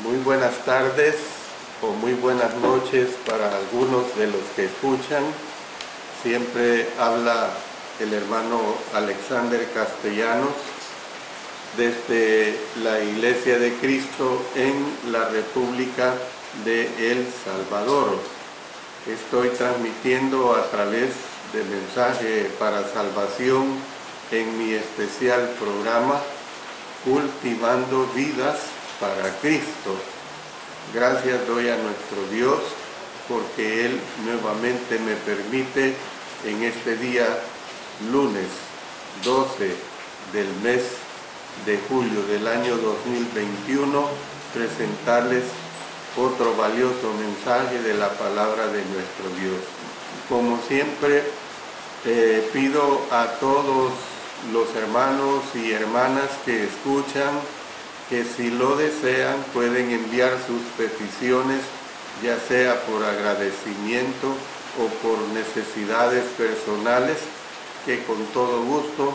Muy buenas tardes o muy buenas noches para algunos de los que escuchan. Siempre habla el hermano Alexander Castellanos desde la Iglesia de Cristo en la República de El Salvador. Estoy transmitiendo a través de Mensaje para Salvación en mi especial programa Cultivando Vidas para Cristo. Gracias doy a nuestro Dios porque Él nuevamente me permite en este día lunes 12 del mes de julio del año 2021 presentarles otro valioso mensaje de la palabra de nuestro Dios. Como siempre, pido a todos los hermanos y hermanas que escuchan que si lo desean pueden enviar sus peticiones, ya sea por agradecimiento o por necesidades personales, que con todo gusto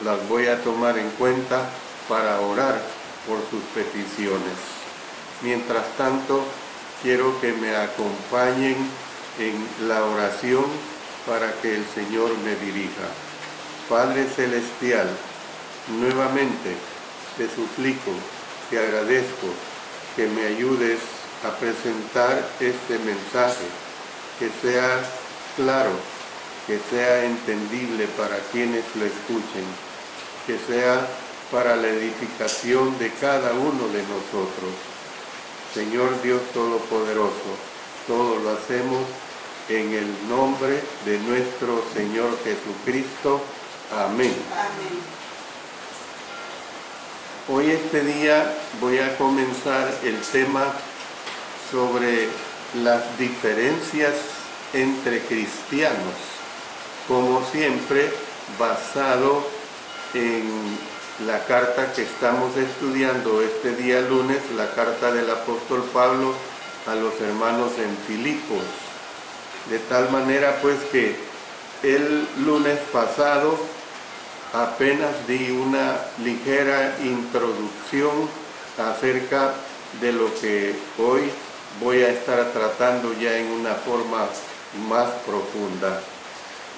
las voy a tomar en cuenta para orar por sus peticiones. Mientras tanto, quiero que me acompañen en la oración para que el Señor me dirija. Padre Celestial, nuevamente te suplico, te agradezco que me ayudes a presentar este mensaje, que sea claro, que sea entendible para quienes lo escuchen, que sea para la edificación de cada uno de nosotros. Señor Dios Todopoderoso, todo lo hacemos en el nombre de nuestro Señor Jesucristo. Amén. Amén. Hoy este día voy a comenzar el tema sobre las diferencias entre cristianos, como siempre basado en la carta que estamos estudiando este día lunes, la carta del apóstol Pablo a los hermanos en Filipos. De tal manera pues que el lunes pasado apenas di una ligera introducción acerca de lo que hoy voy a estar tratando ya en una forma más profunda.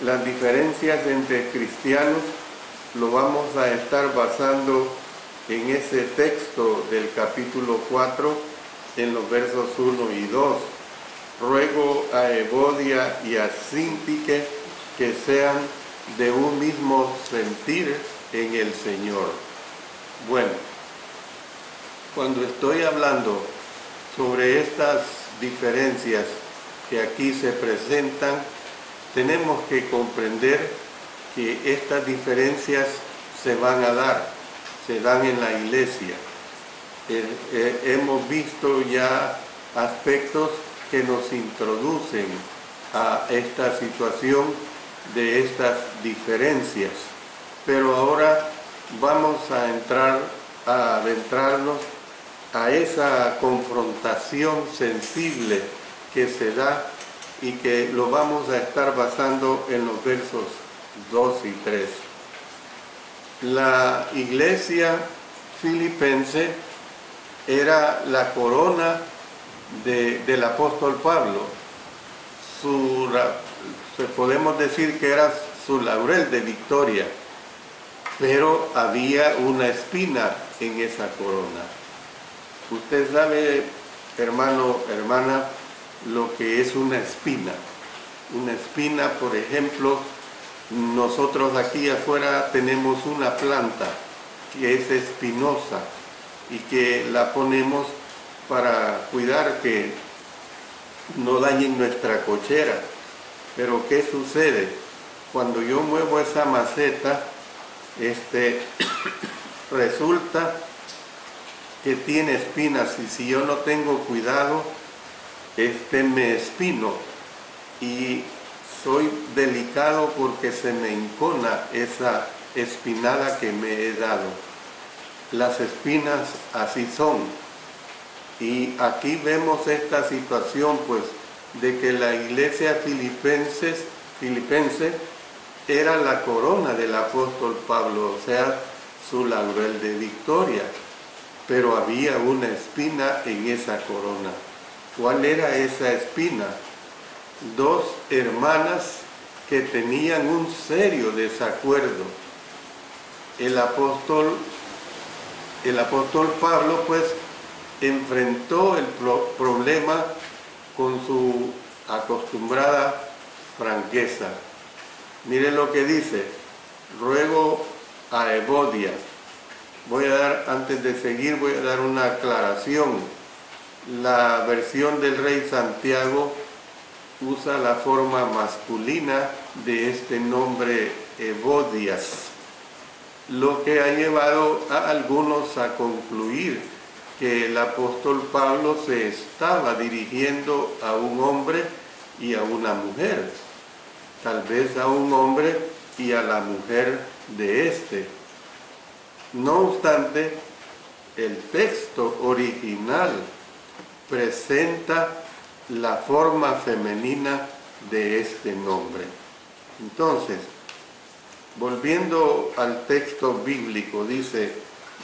Las diferencias entre cristianos lo vamos a estar basando en ese texto del capítulo 4, en los versos 1 y 2. Ruego a Evodia y a Síntique que sean de un mismo sentir en el Señor. Bueno, cuando estoy hablando sobre estas diferencias que aquí se presentan, tenemos que comprender que estas diferencias se van a dar, se dan en la iglesia. Hemos visto ya aspectos que nos introducen a esta situación de estas diferencias, pero ahora vamos a adentrarnos a esa confrontación sensible que se da y que lo vamos a estar basando en los versos 2 y 3. La iglesia filipense era la corona del apóstol Pablo. Podemos decir que era su laurel de victoria, pero había una espina en esa corona. Usted sabe, hermano, hermana, lo que es una espina. Una espina, por ejemplo, nosotros aquí afuera tenemos una planta que es espinosa y que la ponemos para cuidar que no dañen nuestra cochera. Pero ¿qué sucede? Cuando yo muevo esa maceta, resulta que tiene espinas, y si yo no tengo cuidado, me espino y soy delicado porque se me encona esa espinada que me he dado. Las espinas así son. Y aquí vemos esta situación, pues, de que la iglesia filipense era la corona del apóstol Pablo, o sea, su laurel de victoria. pero había una espina en esa corona. ¿Cuál era esa espina? Dos hermanas que tenían un serio desacuerdo. El apóstol Pablo pues enfrentó el problema con su acostumbrada franqueza. Miren lo que dice: ruego a Evodia. Antes de seguir, voy a dar una aclaración. La versión del Rey Santiago usa la forma masculina de este nombre Evodias, lo que ha llevado a algunos a concluir que el apóstol Pablo se estaba dirigiendo a un hombre y a una mujer, tal vez a un hombre y a la mujer de éste. No obstante, el texto original presenta la forma femenina de este nombre. Entonces, volviendo al texto bíblico, dice: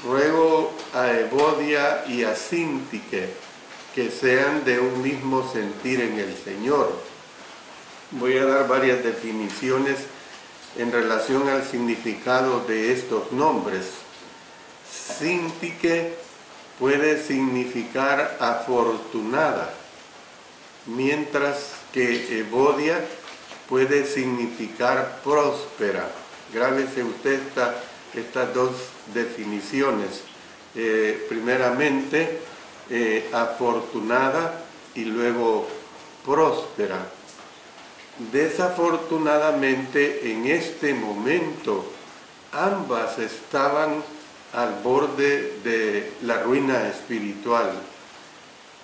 ruego a Evodia y a Síntique que sean de un mismo sentir en el Señor. Voy a dar varias definiciones en relación al significado de estos nombres. Síntique puede significar afortunada, mientras que Evodia puede significar próspera. Grábese usted estas dos definiciones. Primeramente, afortunada y luego próspera. Desafortunadamente, en este momento, ambas estaban al borde de la ruina espiritual.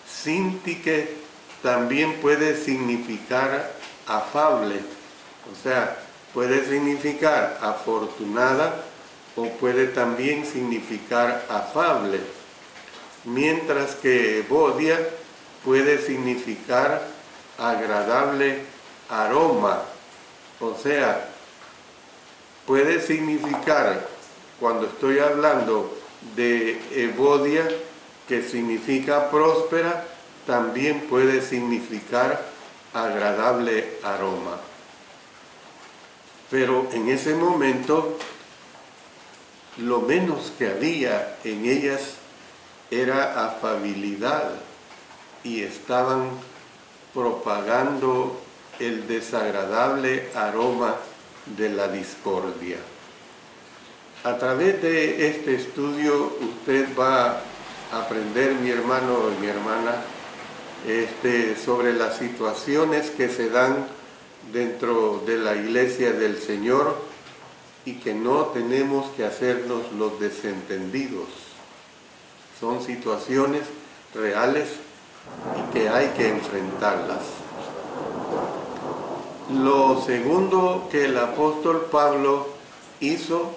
Síntique también puede significar afable, o sea, puede significar afortunada o puede también significar afable, mientras que Evodia puede significar agradable aroma, o sea, puede significar, cuando estoy hablando de Evodia, que significa próspera, también puede significar agradable aroma. Pero en ese momento, lo menos que había en ellas era afabilidad, y estaban propagando el desagradable aroma de la discordia. A través de este estudio usted va a aprender, mi hermano y mi hermana, sobre las situaciones que se dan dentro de la iglesia del Señor y que no tenemos que hacernos los desentendidos. Son situaciones reales y que hay que enfrentarlas. Lo segundo que el apóstol Pablo hizo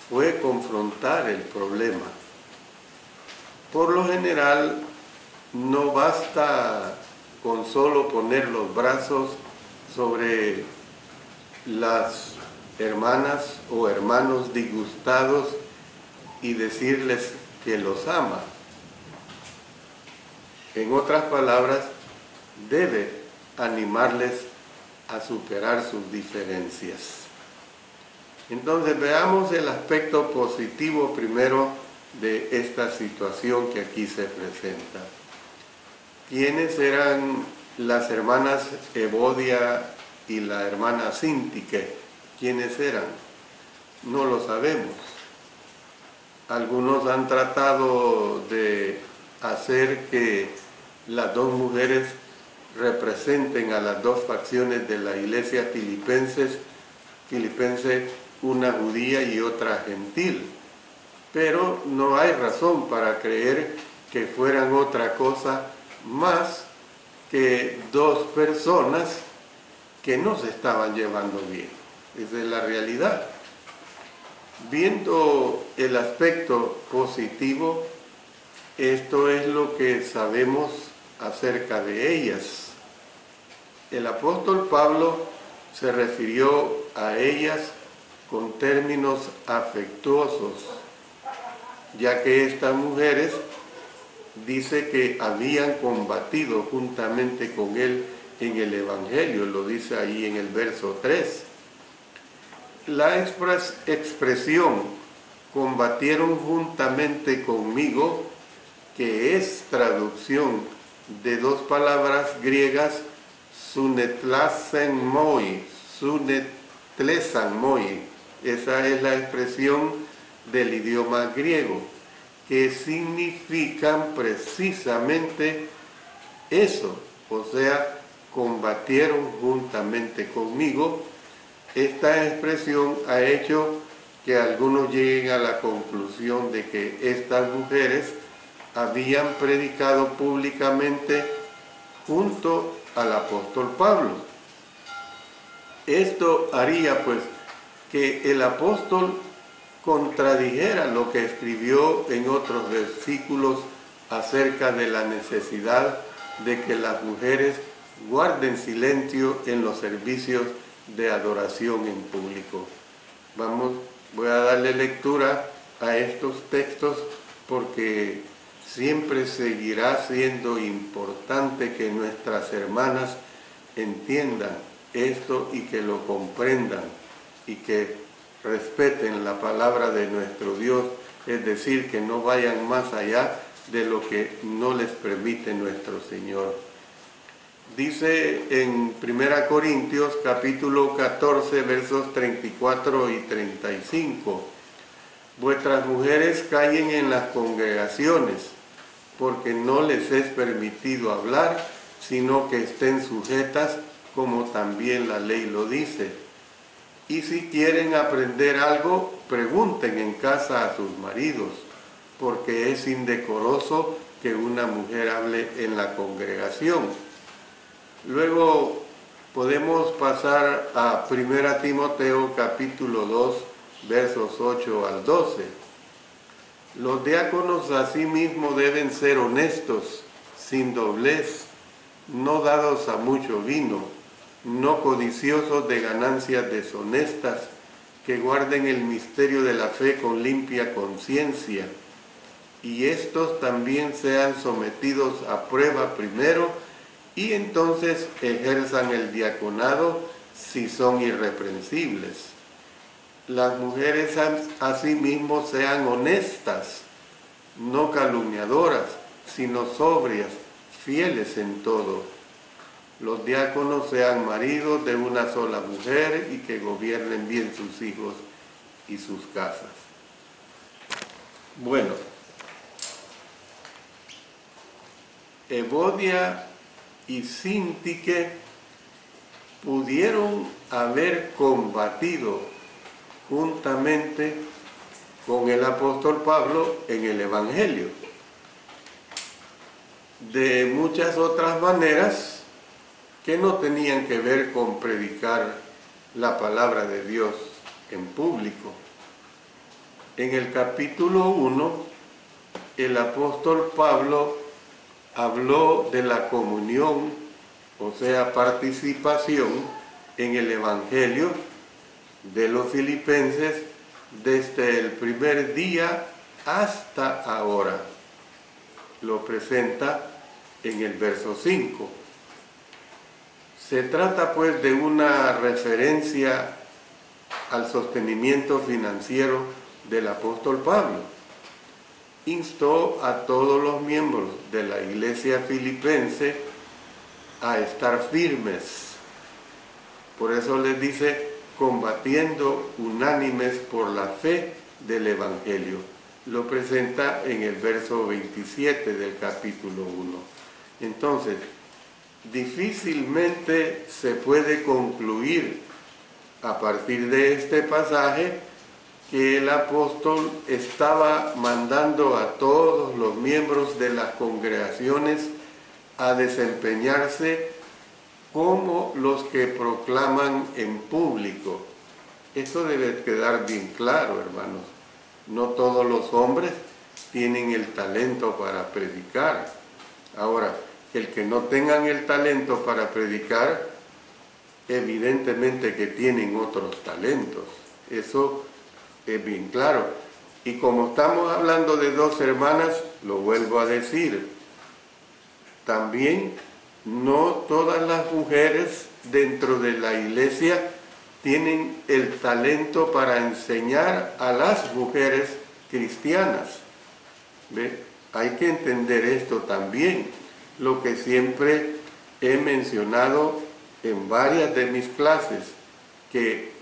fue confrontar el problema. Por lo general, no basta con solo poner los brazos sobre las hermanas o hermanos disgustados y decirles que los ama. En otras palabras, debe animarles a superar sus diferencias. Entonces veamos el aspecto positivo primero de esta situación que aquí se presenta. ¿Quiénes eran las hermanas Evodia y la hermana Síntique? ¿Quiénes eran? No lo sabemos. Algunos han tratado de hacer que las dos mujeres representen a las dos facciones de la iglesia filipense, una judía y otra gentil. Pero no hay razón para creer que fueran otra cosa más que dos personas que no se estaban llevando bien. Esa es la realidad. Viendo el aspecto positivo, esto es lo que sabemos acerca de ellas. El apóstol Pablo se refirió a ellas con términos afectuosos. ya que estas mujeres dice que habían combatido juntamente con él en el Evangelio, lo dice ahí en el verso 3. La expresión combatieron juntamente conmigo, que es traducción de dos palabras griegas, sunetlasenmoi, sunetlesanmoi. Esa es la expresión del idioma griego, que significan precisamente eso, o sea, combatieron juntamente conmigo. Esta expresión ha hecho que algunos lleguen a la conclusión de que estas mujeres habían predicado públicamente junto al apóstol Pablo. Esto haría pues que el apóstol contradijera lo que escribió en otros versículos acerca de la necesidad de que las mujeres guarden silencio en los servicios de adoración en público. Voy a darle lectura a estos textos porque siempre seguirá siendo importante que nuestras hermanas entiendan esto y que lo comprendan y que respeten la palabra de nuestro Dios, es decir, que no vayan más allá de lo que no les permite nuestro Señor. Dice en 1 Corintios capítulo 14 versos 34 y 35, vuestras mujeres callen en las congregaciones, porque no les es permitido hablar, sino que estén sujetas, como también la ley lo dice. Y si quieren aprender algo, pregunten en casa a sus maridos, porque es indecoroso que una mujer hable en la congregación. Luego podemos pasar a 1 Timoteo capítulo 2, versos 8 al 12. Los diáconos asimismo deben ser honestos, sin doblez, no dados a mucho vino, no codiciosos de ganancias deshonestas, que guarden el misterio de la fe con limpia conciencia, y estos también sean sometidos a prueba primero, y entonces ejerzan el diaconado si son irreprensibles. Las mujeres asimismo sean honestas, no calumniadoras, sino sobrias, fieles en todo. Los diáconos sean maridos de una sola mujer y que gobiernen bien sus hijos y sus casas. Bueno, Evodia y Síntique pudieron haber combatido juntamente con el apóstol Pablo en el Evangelio. De muchas otras maneras que no tenían que ver con predicar la palabra de Dios en público. En el capítulo 1, el apóstol Pablo habló de la comunión, o sea, participación en el Evangelio de los filipenses desde el primer día hasta ahora. Lo presenta en el verso 5. Se trata pues de una referencia al sostenimiento financiero del apóstol Pablo. Instó a todos los miembros de la iglesia filipense a estar firmes. Por eso les dice, combatiendo unánimes por la fe del Evangelio. Lo presenta en el verso 27 del capítulo 1. Entonces, difícilmente se puede concluir a partir de este pasaje que el apóstol estaba mandando a todos los miembros de las congregaciones a desempeñarse como los que proclaman en público. Esto debe quedar bien claro, hermanos. No todos los hombres tienen el talento para predicar. Ahora, el que no tengan el talento para predicar, evidentemente que tienen otros talentos. Eso es bien claro. Y como estamos hablando de dos hermanas, lo vuelvo a decir, también no todas las mujeres dentro de la iglesia tienen el talento para enseñar a las mujeres cristianas. ¿Ve? Hay que entender esto también, lo que siempre he mencionado en varias de mis clases, que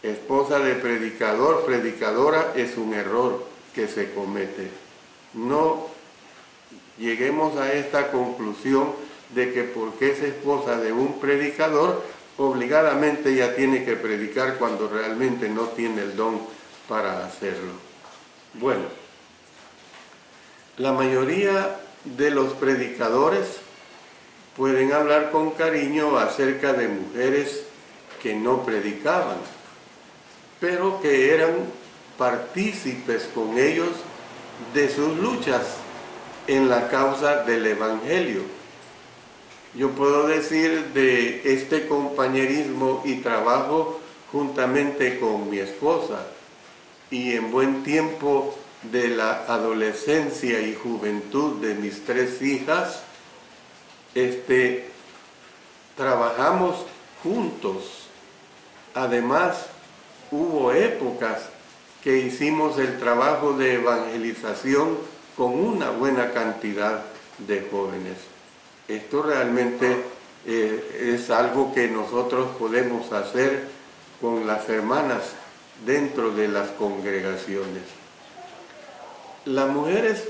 esposa de predicador, predicadora, es un error que se comete. No lleguemos a esta conclusión de que porque es esposa de un predicador, obligadamente ya tiene que predicar cuando realmente no tiene el don para hacerlo. Bueno, la mayoría de los predicadores pueden hablar con cariño acerca de mujeres que no predicaban, pero que eran partícipes con ellos de sus luchas en la causa del Evangelio. Yo puedo decir de este compañerismo y trabajo juntamente con mi esposa, y en buen tiempo de la adolescencia y juventud de mis 3 hijas, trabajamos juntos. Además, hubo épocas que hicimos el trabajo de evangelización con una buena cantidad de jóvenes. Esto realmente es algo que nosotros podemos hacer con las hermanas dentro de las congregaciones. Las mujeres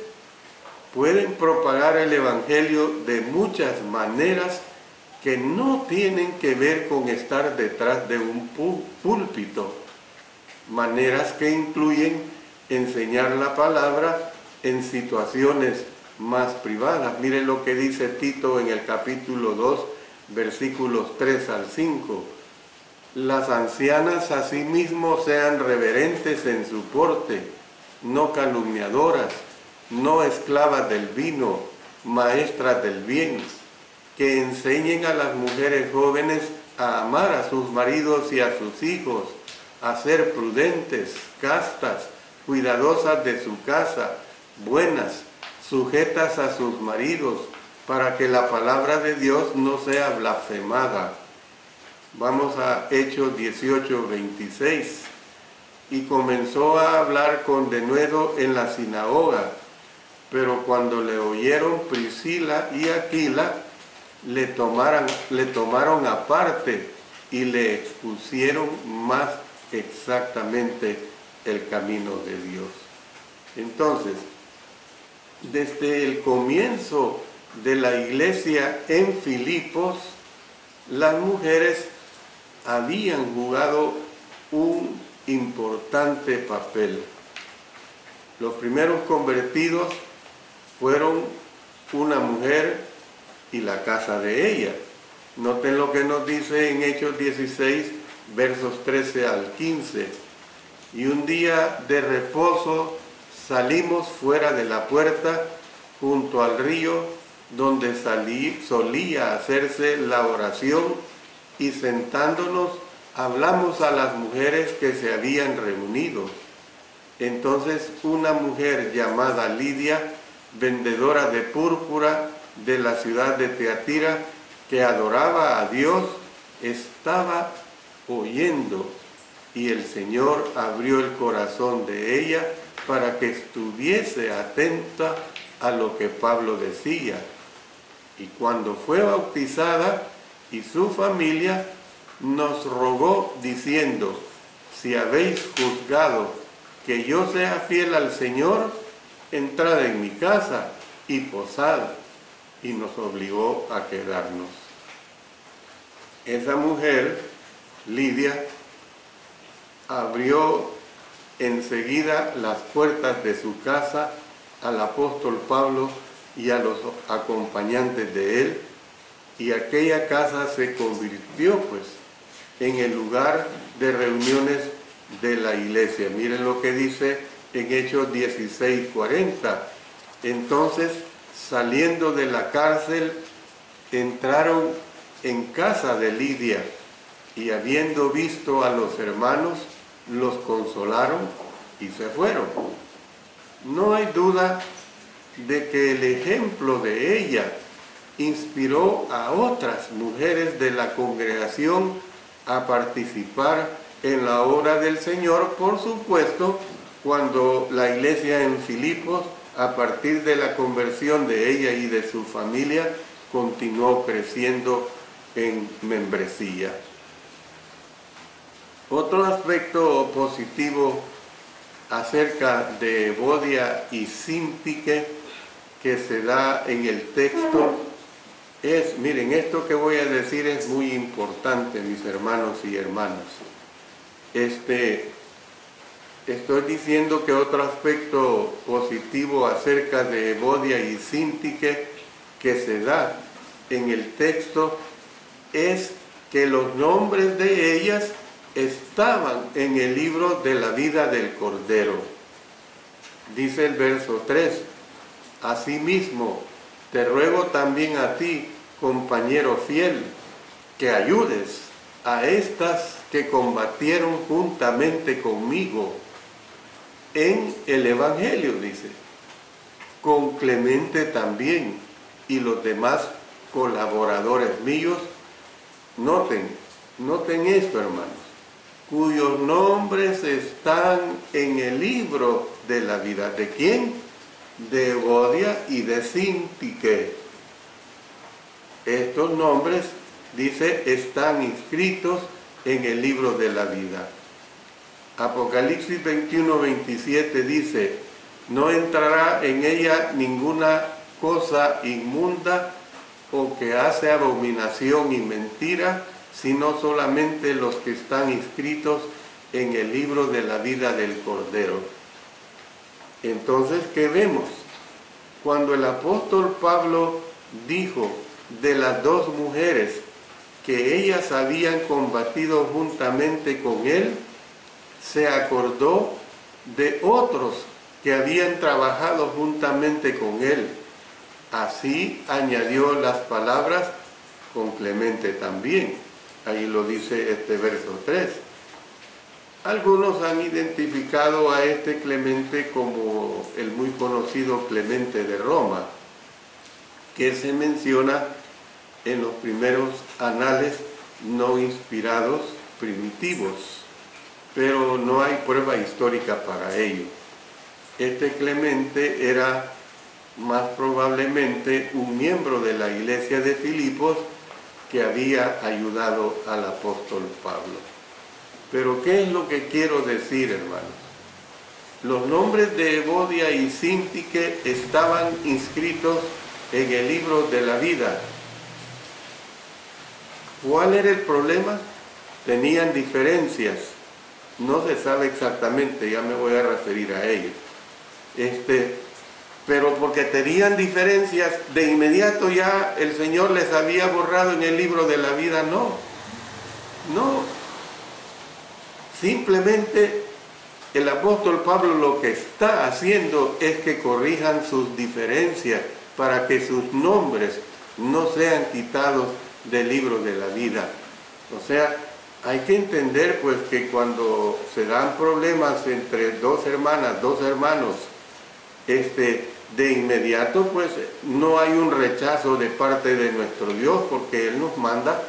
pueden propagar el Evangelio de muchas maneras que no tienen que ver con estar detrás de un púlpito. Maneras que incluyen enseñar la palabra en situaciones más privadas. Miren lo que dice Tito en el capítulo 2, versículos 3 al 5. Las ancianas asimismo sean reverentes en su porte, no calumniadoras, no esclavas del vino, maestras del bien, que enseñen a las mujeres jóvenes a amar a sus maridos y a sus hijos, a ser prudentes, castas, cuidadosas de su casa, buenas, sujetas a sus maridos, para que la palabra de Dios no sea blasfemada. Vamos a Hechos 18, 26. Y comenzó a hablar con denuedo en la sinagoga, pero cuando le oyeron Priscila y Aquila, le tomaron aparte y le expusieron más exactamente el camino de Dios. Entonces, desde el comienzo de la iglesia en Filipos, las mujeres habían jugado un importante papel. Los primeros convertidos fueron una mujer y la casa de ella. Noten lo que nos dice en Hechos 16, versos 13 al 15. Y un día de reposo salimos fuera de la puerta junto al río donde solía hacerse la oración, y sentándonos hablamos a las mujeres que se habían reunido. Entonces una mujer llamada Lidia, vendedora de púrpura de la ciudad de Teatira, que adoraba a Dios, estaba oyendo, y el Señor abrió el corazón de ella para que estuviese atenta a lo que Pablo decía. Y cuando fue bautizada y su familia, nos rogó diciendo: si habéis juzgado que yo sea fiel al Señor, entrad en mi casa y posad. Y nos obligó a quedarnos. Esa mujer, Lidia, abrió enseguida las puertas de su casa al apóstol Pablo y a los acompañantes de él, y aquella casa se convirtió pues en el lugar de reuniones de la iglesia. Miren lo que dice en Hechos 16:40. Entonces, saliendo de la cárcel, entraron en casa de Lidia, y habiendo visto a los hermanos, los consolaron y se fueron. No hay duda de que el ejemplo de ella inspiró a otras mujeres de la congregación a participar en la obra del Señor, por supuesto, cuando la iglesia en Filipos, a partir de la conversión de ella y de su familia, continuó creciendo en membresía. Otro aspecto positivo acerca de Evodia y Síntique que se da en el texto es, miren, esto que voy a decir es muy importante, mis hermanos y hermanas. Estoy diciendo que otro aspecto positivo acerca de Evodia y Síntique que se da en el texto es que los nombres de ellas estaban en el libro de la vida del Cordero. Dice el verso 3, asimismo, te ruego también a ti, compañero fiel, que ayudes a estas que combatieron juntamente conmigo en el Evangelio, dice, con Clemente también y los demás colaboradores míos. Noten esto, hermanos, cuyos nombres están en el libro de la vida. ¿De quién? De Evodia y de Síntique. Estos nombres, dice, están inscritos en el libro de la vida. Apocalipsis 21:27 dice, no entrará en ella ninguna cosa inmunda o que hace abominación y mentira, sino solamente los que están inscritos en el libro de la vida del Cordero. Entonces, ¿qué vemos? Cuando el apóstol Pablo dijo de las dos mujeres que ellas habían combatido juntamente con él, se acordó de otros que habían trabajado juntamente con él. Así añadió las palabras con Clemente también. Ahí lo dice este verso 3. Algunos han identificado a este Clemente como el muy conocido Clemente de Roma, que se menciona en los primeros anales no inspirados primitivos, pero no hay prueba histórica para ello. Este Clemente era más probablemente un miembro de la iglesia de Filipos que había ayudado al apóstol Pablo. Pero ¿qué es lo que quiero decir, hermanos? Los nombres de Evodia y Síntique estaban inscritos en el libro de la vida. ¿Cuál era el problema? Tenían diferencias. No se sabe exactamente, ya me voy a referir a ello. Pero porque tenían diferencias, de inmediato ya el Señor les había borrado en el libro de la vida. No. Simplemente el apóstol Pablo lo que está haciendo es que corrijan sus diferencias para que sus nombres no sean quitados del libro de la vida. O sea, hay que entender pues que cuando se dan problemas entre dos hermanas, dos hermanos, de inmediato pues no hay un rechazo de parte de nuestro Dios, porque Él nos manda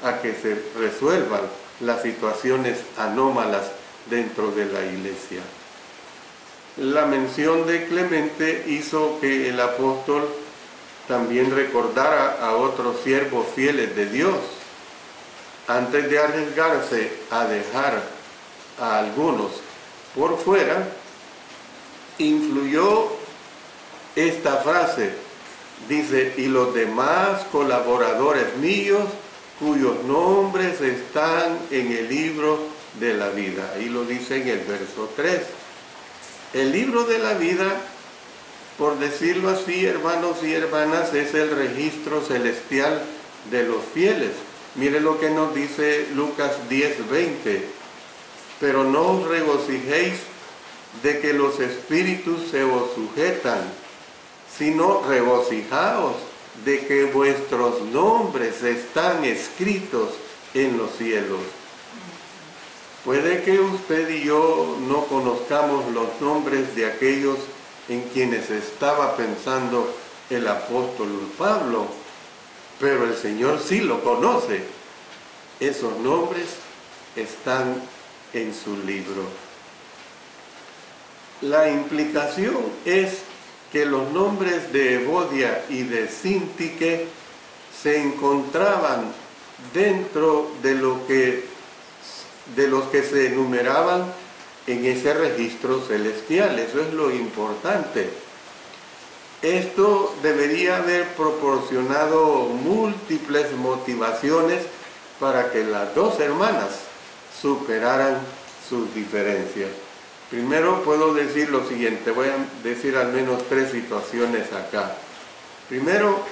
a que se resuelvan las situaciones anómalas dentro de la iglesia. La mención de Clemente hizo que el apóstol también recordara a otros siervos fieles de Dios. Antes de arriesgarse a dejar a algunos por fuera, influyó esta frase, dice, y los demás colaboradores míos cuyos nombres están en el libro de la vida. Ahí lo dice en el verso 3. El libro de la vida, por decirlo así, hermanos y hermanas, es el registro celestial de los fieles. Mire lo que nos dice Lucas 10:20. Pero no os regocijéis de que los espíritus se os sujetan, sino regocijaos de que vuestros nombres están escritos en los cielos. Puede que usted y yo no conozcamos los nombres de aquellos en quienes estaba pensando el apóstol Pablo, pero el Señor sí lo conoce. Esos nombres están en su libro. La implicación es que los nombres de Evodia y de Síntique se encontraban dentro de los que se enumeraban en ese registro celestial. Eso es lo importante. Esto debería haber proporcionado múltiples motivaciones para que las dos hermanas superaran sus diferencias. Primero puedo decir lo siguiente, voy a decir al menos 3 situaciones acá. Primero,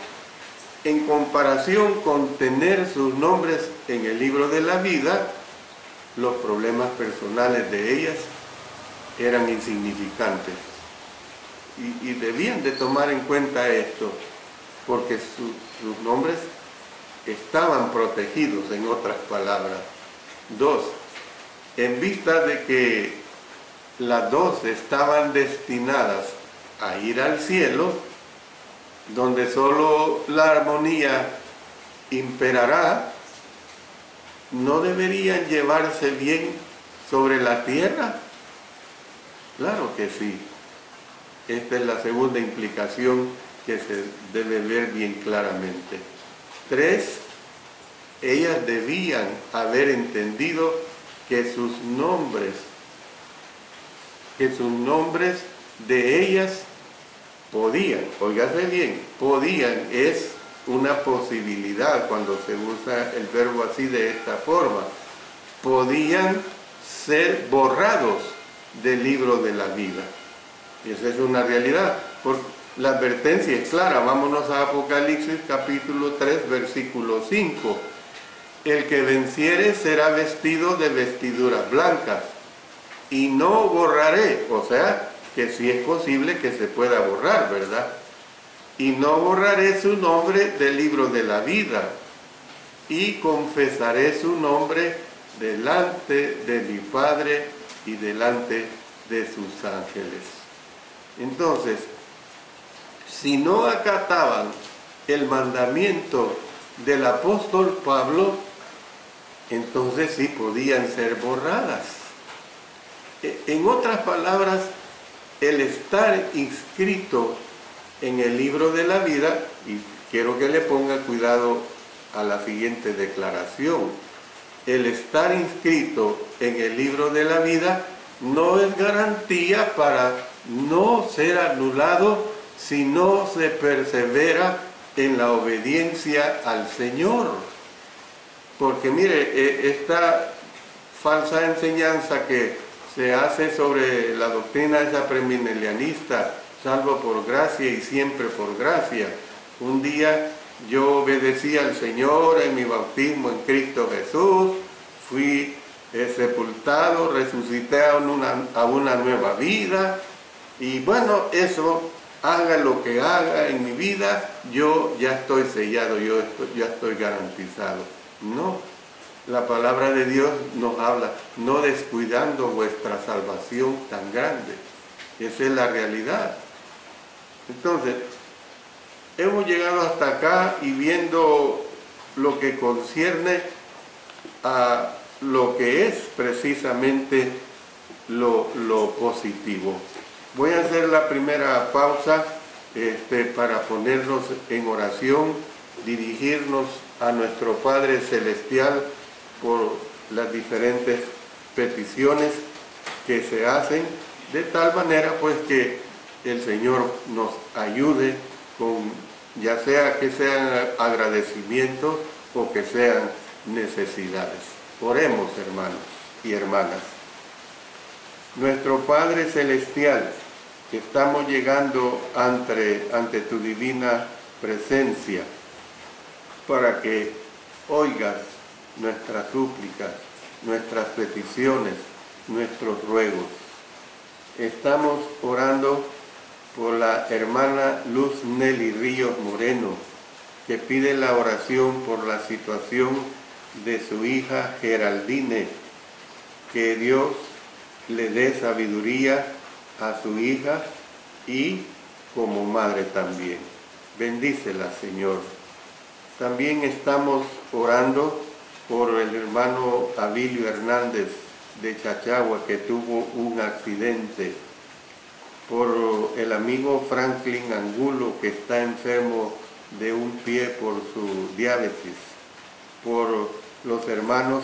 en comparación con tener sus nombres en el libro de la vida, los problemas personales de ellas eran insignificantes. Y debían de tomar en cuenta esto, porque sus nombres estaban protegidos, en otras palabras. 2, en vista de que las dos estaban destinadas a ir al cielo, donde solo la armonía imperará, ¿no deberían llevarse bien sobre la tierra? Claro que sí. Esta es la segunda implicación que se debe ver bien claramente. 3, ellas debían haber entendido que sus nombres de ellas podían, óigase bien, podían es una posibilidad cuando se usa el verbo así de esta forma, podían ser borrados del libro de la vida. Y esa es una realidad. La advertencia es clara. Vámonos a Apocalipsis capítulo 3, versículo 5. El que venciere será vestido de vestiduras blancas, y no borraré, o sea, que sí es posible que se pueda borrar, ¿verdad? Y no borraré su nombre del libro de la vida, y confesaré su nombre delante de mi Padre y delante de sus ángeles. Entonces, si no acataban el mandamiento del apóstol Pablo, entonces sí podían ser borradas. En otras palabras, el estar inscrito en el libro de la vida, y quiero que le ponga cuidado a la siguiente declaración, el estar inscrito en el libro de la vida no es garantía para no ser anulado si no se persevera en la obediencia al Señor. Porque mire, esta falsa enseñanza que se hace sobre la doctrina esa premilenialista, salvo por gracia y siempre por gracia. Un día yo obedecí al Señor en mi bautismo en Cristo Jesús, fui sepultado, resucité a una nueva vida, y bueno, eso, haga lo que haga en mi vida, yo ya estoy sellado, yo ya estoy garantizado. No. La palabra de Dios nos habla, no descuidando vuestra salvación tan grande. Esa es la realidad. Entonces, hemos llegado hasta acá y viendo lo que concierne a lo que es precisamente lo positivo. Voy a hacer la primera pausa para ponernos en oración, dirigirnos a nuestro Padre Celestial por las diferentes peticiones que se hacen, de tal manera pues que el Señor nos ayude con, ya sea que sean agradecimientos o que sean necesidades. Oremos, hermanos y hermanas. Nuestro Padre Celestial, que estamos llegando ante tu divina presencia para que oigas nuestras súplicas, nuestras peticiones, nuestros ruegos. Estamos orando por la hermana Luz Nelly Ríos Moreno, que pide la oración por la situación de su hija Geraldine, que Dios le dé sabiduría a su hija y como madre también. Bendícela, Señor. También estamos orando por el hermano Abilio Hernández de Chachagua, que tuvo un accidente, por el amigo Franklin Angulo, que está enfermo de un pie por su diabetes, por los hermanos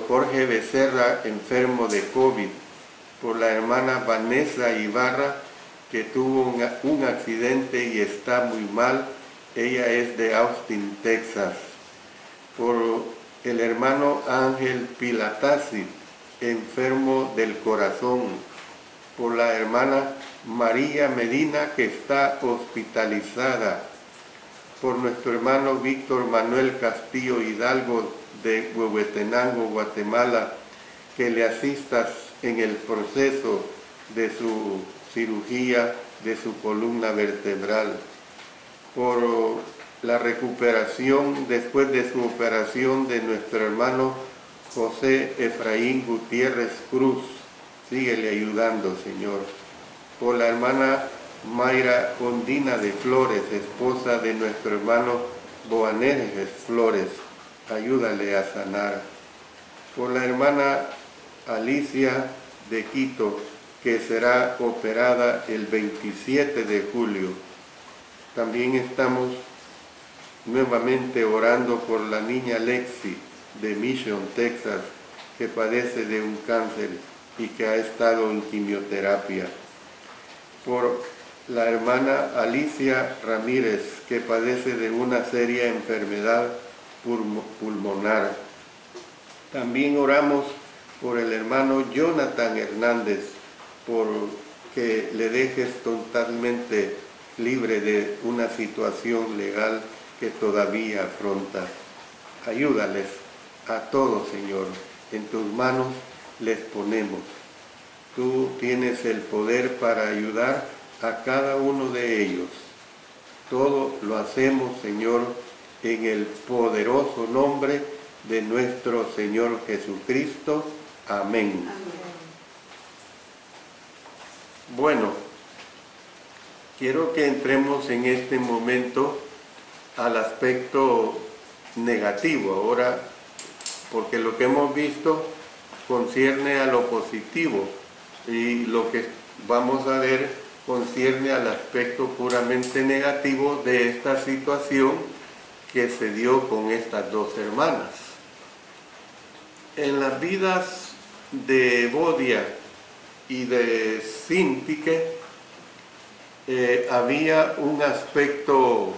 Jorge Becerra, enfermo de COVID, por la hermana Vanessa Ibarra, que tuvo un accidente y está muy mal. Ella es de Austin, Texas. Por el hermano Ángel Pilatazzi, enfermo del corazón. Por la hermana María Medina, que está hospitalizada. Por nuestro hermano Víctor Manuel Castillo Hidalgo de Huehuetenango, Guatemala, que le asistas en el proceso de su cirugía de su columna vertebral. Por la recuperación después de su operación de nuestro hermano José Efraín Gutiérrez Cruz. Síguele ayudando, Señor. Por la hermana Mayra Ondina de Flores, esposa de nuestro hermano Boanerges Flores. Ayúdale a sanar. Por la hermana Alicia de Quito, que será operada el 27 de julio. También estamos nuevamente orando por la niña Lexi de Mission, Texas, que padece de un cáncer y que ha estado en quimioterapia. Por la hermana Alicia Ramírez, que padece de una seria enfermedad pulmonar. También oramos por el hermano Jonathan Hernández, por que le dejes totalmente libre de una situación legal que todavía afronta. Ayúdales a todos, Señor. En tus manos les ponemos. Tú tienes el poder para ayudar a cada uno de ellos. Todo lo hacemos, Señor, en el poderoso nombre de nuestro Señor Jesucristo. Amén. Bueno, quiero que entremos en este momento al aspecto negativo ahora, porque lo que hemos visto concierne a lo positivo y lo que vamos a ver concierne al aspecto puramente negativo de esta situación que se dio con estas dos hermanas. En las vidas de Evodia y de Sintique había un aspecto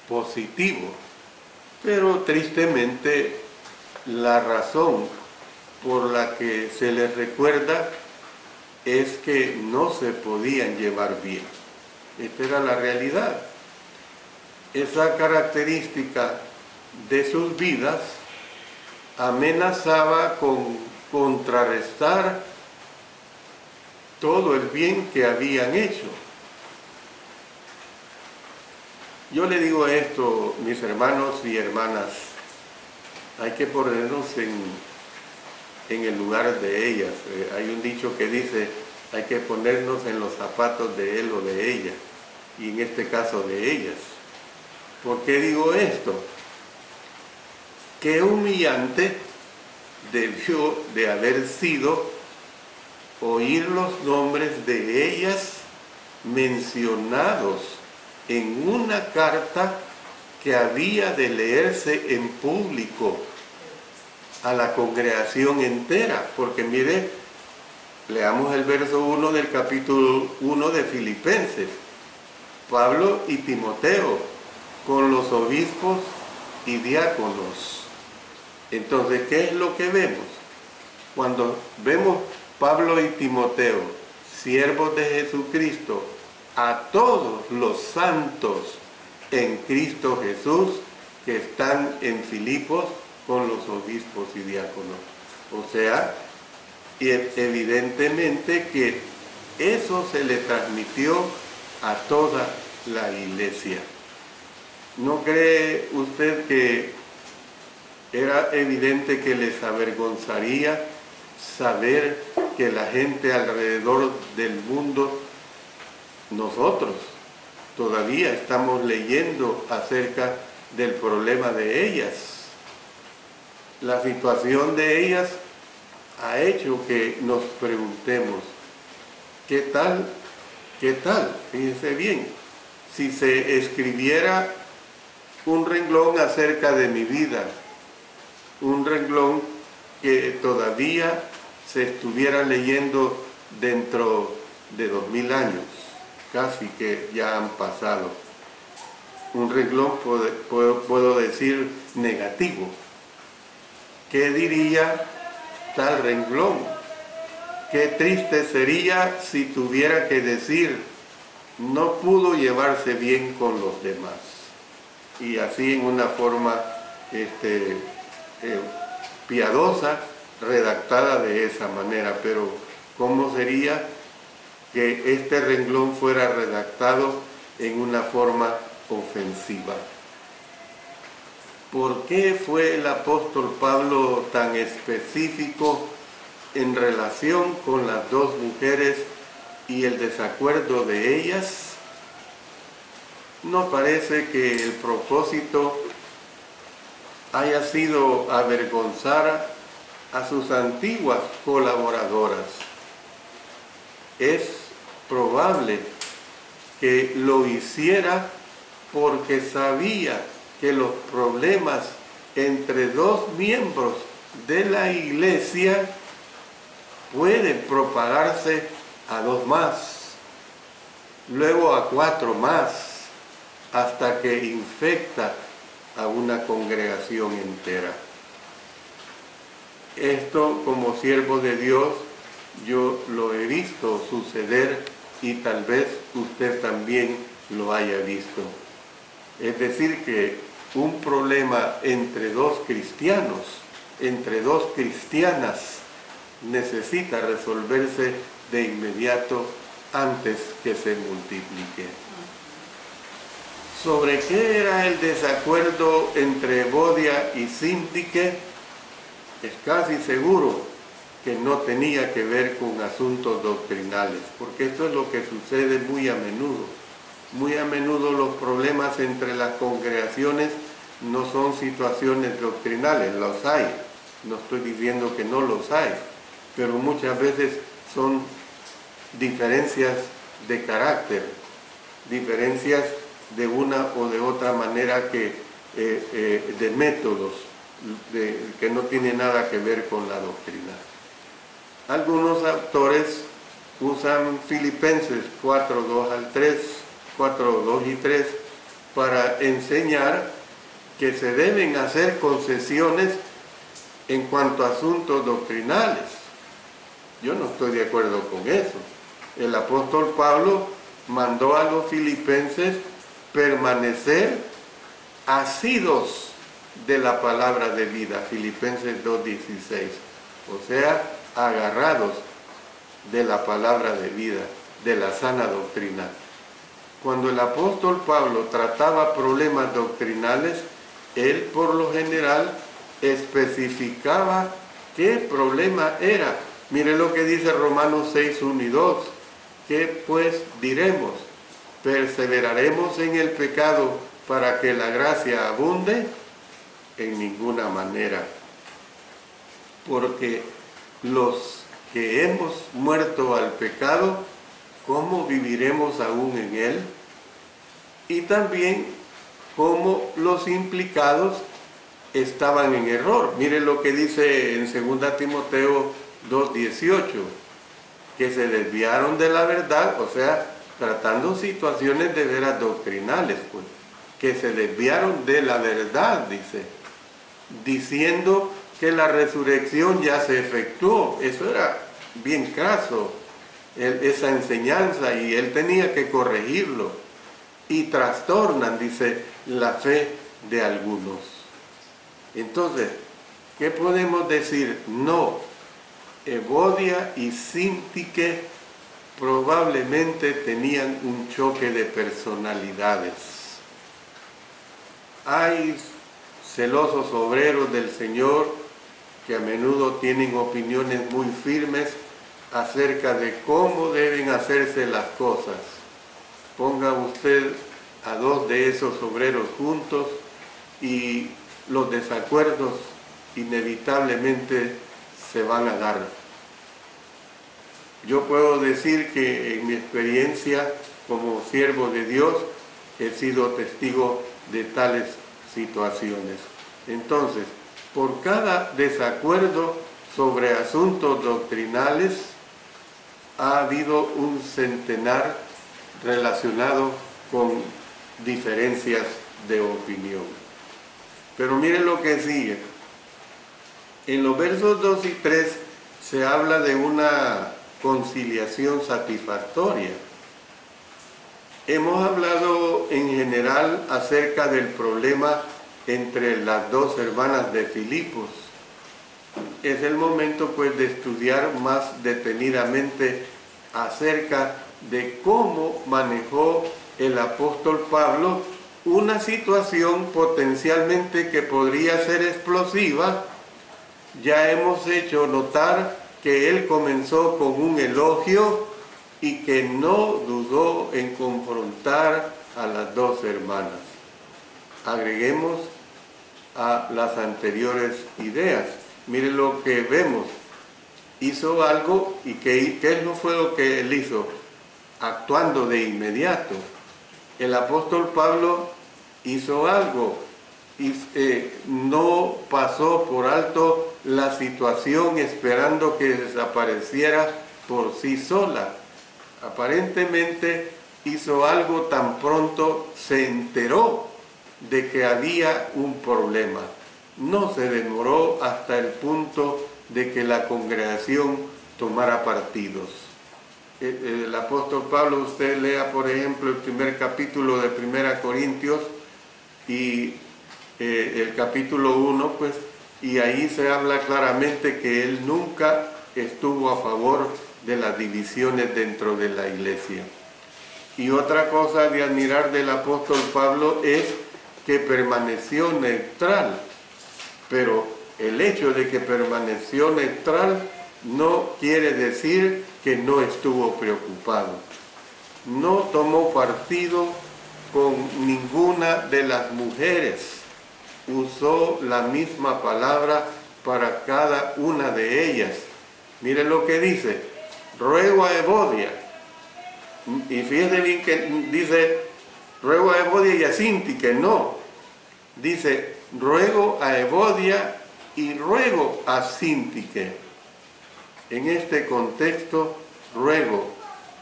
positivo, pero tristemente la razón por la que se les recuerda es que no se podían llevar bien. Esta era la realidad. Esa característica de sus vidas amenazaba con contrarrestar todo el bien que habían hecho. Yo le digo esto, mis hermanos y hermanas, hay que ponernos en el lugar de ellas. Hay un dicho que dice, hay que ponernos en los zapatos de él o de ella, y en este caso de ellas. ¿Por qué digo esto? Qué humillante debió de haber sido oír los nombres de ellas mencionados en una carta que había de leerse en público a la congregación entera, porque mire, leamos el verso 1 del capítulo 1 de Filipenses. Pablo y Timoteo, con los obispos y diáconos. Entonces, ¿qué es lo que vemos? Cuando vemos Pablo y Timoteo, siervos de Jesucristo, a todos los santos en Cristo Jesús que están en Filipos con los obispos y diáconos. O sea, evidentemente que eso se le transmitió a toda la iglesia. ¿No cree usted que era evidente que les avergonzaría saber que la gente alrededor del mundo nosotros todavía estamos leyendo acerca del problema de ellas. La situación de ellas ha hecho que nos preguntemos, ¿qué tal? ¿Qué tal? Fíjense bien, si se escribiera un renglón acerca de mi vida, un renglón que todavía se estuviera leyendo dentro de 2000 años, casi que ya han pasado. Un renglón, puedo decir, negativo. ¿Qué diría tal renglón? Qué triste sería si tuviera que decir, no pudo llevarse bien con los demás. Y así en una forma piadosa, redactada de esa manera. Pero ¿cómo sería que este renglón fuera redactado en una forma ofensiva? ¿Por qué fue el apóstol Pablo tan específico en relación con las dos mujeres y el desacuerdo de ellas? No parece que el propósito haya sido avergonzar a sus antiguas colaboradoras. Es probable que lo hiciera porque sabía que los problemas entre dos miembros de la iglesia pueden propagarse a dos más, luego a cuatro más, hasta que infecta a una congregación entera. Esto, como siervo de Dios, yo lo he visto suceder y tal vez usted también lo haya visto. Es decir, que un problema entre dos cristianos, entre dos cristianas, necesita resolverse de inmediato antes que se multiplique. ¿Sobre qué era el desacuerdo entre Evodia y Síntique? Es casi seguro que no tenía que ver con asuntos doctrinales, porque esto es lo que sucede muy a menudo. Muy a menudo los problemas entre las congregaciones no son situaciones doctrinales, los hay. No estoy diciendo que no los hay, pero muchas veces son diferencias de carácter, diferencias de una o de otra manera de métodos, que no tiene nada que ver con la doctrina. Algunos autores usan Filipenses 4:2 y 3 para enseñar que se deben hacer concesiones en cuanto a asuntos doctrinales. Yo no estoy de acuerdo con eso. El apóstol Pablo mandó a los filipenses permanecer asidos de la palabra de vida, Filipenses 2:16, o sea, agarrados de la palabra de vida, de la sana doctrina. Cuando el apóstol Pablo trataba problemas doctrinales, él por lo general especificaba qué problema era. Mire lo que dice Romanos 6:1 y 2. ¿Qué pues diremos? ¿Perseveraremos en el pecado para que la gracia abunde? En ninguna manera. Porque los que hemos muerto al pecado, ¿cómo viviremos aún en él? Y también cómo los implicados estaban en error. Mire lo que dice en 2 Timoteo 2:18, que se desviaron de la verdad, o sea, tratando situaciones de veras doctrinales, pues, que se desviaron de la verdad, dice, diciendo que la resurrección ya se efectuó. Eso era bien craso, esa enseñanza, y él tenía que corregirlo. Y trastornan, dice, la fe de algunos. Entonces, ¿qué podemos decir? No, Evodia y Síntique probablemente tenían un choque de personalidades. Hay celosos obreros del Señor que a menudo tienen opiniones muy firmes acerca de cómo deben hacerse las cosas. ponga usted a dos de esos obreros juntos y los desacuerdos inevitablemente se van a dar. Yo puedo decir que en mi experiencia como siervo de Dios he sido testigo de tales situaciones. Entonces, por cada desacuerdo sobre asuntos doctrinales ha habido un centenar relacionado con diferencias de opinión. Pero miren lo que sigue. En los versos 2 y 3 se habla de una conciliación satisfactoria. Hemos hablado en general acerca del problema entre las dos hermanas de Filipos. Es el momento pues de estudiar más detenidamente acerca de cómo manejó el apóstol Pablo una situación potencialmente que podría ser explosiva. Ya hemos hecho notar que él comenzó con un elogio y que no dudó en confrontar a las dos hermanas. Agreguemos a las anteriores ideas. Miren lo que vemos. Hizo algo y ¿qué no fue lo que él hizo? Actuando de inmediato. El apóstol Pablo hizo algo y no pasó por alto la situación esperando que desapareciera por sí sola. Aparentemente hizo algo tan pronto se enteró de que había un problema. No se demoró hasta el punto de que la congregación tomara partidos. El apóstol Pablo, usted lea por ejemplo el primer capítulo de 1 Corintios y el capítulo 1, pues, y ahí se habla claramente que él nunca estuvo a favor de las divisiones dentro de la iglesia. Y otra cosa de admirar del apóstol Pablo es que permaneció neutral, pero el hecho de que permaneció neutral no quiere decir que no estuvo preocupado. No tomó partido con ninguna de las mujeres. Usó la misma palabra para cada una de ellas. Miren lo que dice: ruego a Evodia. Y fíjense bien que dice ruego a Evodia y a Síntique, no. Dice ruego a Evodia y ruego a Síntique. En este contexto, ruego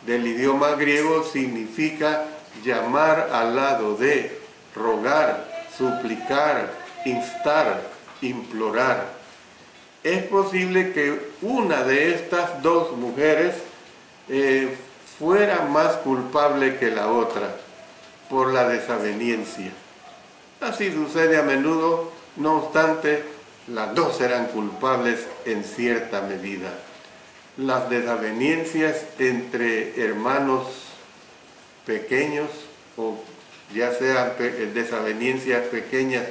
del idioma griego significa llamar al lado de, rogar, suplicar, instar, implorar. Es posible que una de estas dos mujeres fuera más culpable que la otra por la desaveniencia. Así sucede a menudo, no obstante, las dos eran culpables en cierta medida. Las desavenencias entre hermanos pequeños, o ya sean desavenencias pequeñas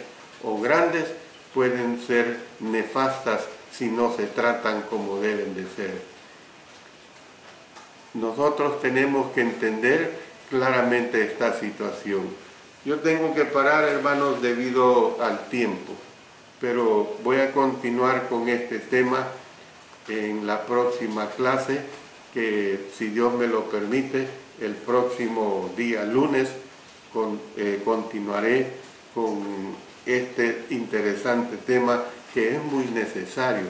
o grandes, pueden ser nefastas si no se tratan como deben de ser. Nosotros tenemos que entender claramente esta situación. Yo tengo que parar, hermanos, debido al tiempo, pero voy a continuar con este tema en la próxima clase, que si Dios me lo permite, el próximo día lunes continuaré con este interesante tema que es muy necesario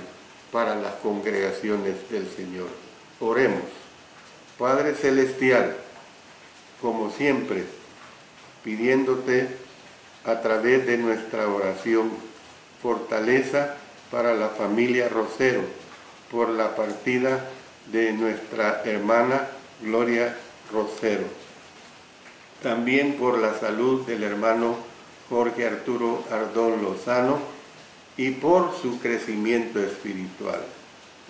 para las congregaciones del Señor. Oremos. Padre Celestial, como siempre, pidiéndote a través de nuestra oración fortaleza para la familia Rosero por la partida de nuestra hermana Gloria Rosero. También por la salud del hermano Jorge Arturo Ardón Lozano y por su crecimiento espiritual.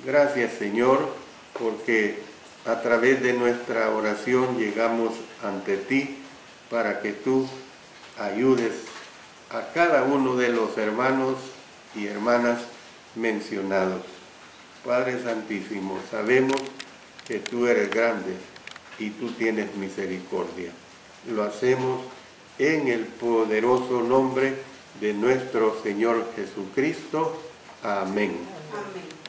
Gracias, Señor, porque a través de nuestra oración llegamos ante ti para que tú ayudes a cada uno de los hermanos y hermanas mencionados. Padre Santísimo, sabemos que tú eres grande y tú tienes misericordia. lo hacemos en el poderoso nombre de nuestro Señor Jesucristo. Amén. Amén.